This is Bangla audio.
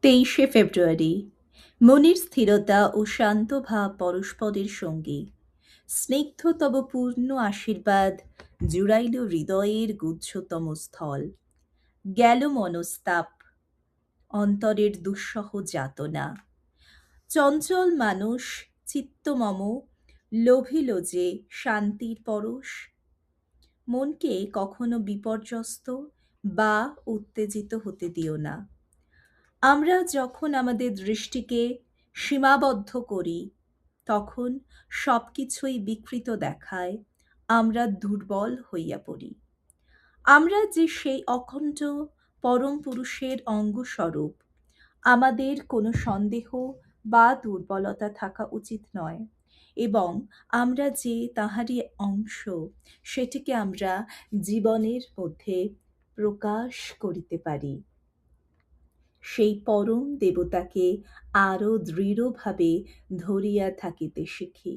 23শে ফেব্রুয়ারি। মনের স্থিরতা ও শান্ত ভাব পরস্পরের সঙ্গী। স্নিগ্ধ তব পূর্ণ আশীর্বাদ জুড়াইল হৃদয়ের গুহ্যতম স্থল। গেল মনস্তাপ, অন্তরের দুঃসহ যাতনা। চঞ্চল মানুষ চিত্তমম লোভিল যে শান্তির পরশ। মনকে কখনো বিপর্যস্ত বা উত্তেজিত হতে দিও না। আমরা যখন আমাদের দৃষ্টিকে সীমাবদ্ধ করি, তখন সবকিছুই বিকৃত দেখায়, আমরা দুর্বল হইয়া পড়ি। আমরা যে সেই অখণ্ড পরম পুরুষের অঙ্গস্বরূপ, আমাদের কোনো সন্দেহ বা দুর্বলতা থাকা উচিত নয়, এবং আমরা যে তাহারই অংশ, সেটিকে আমরা জীবনের মধ্যে প্রকাশ করিতে পারি। সেই পরম দেবতাকে আরও দৃঢ়ভাবে ধরিয়া থাকিতে শিখি।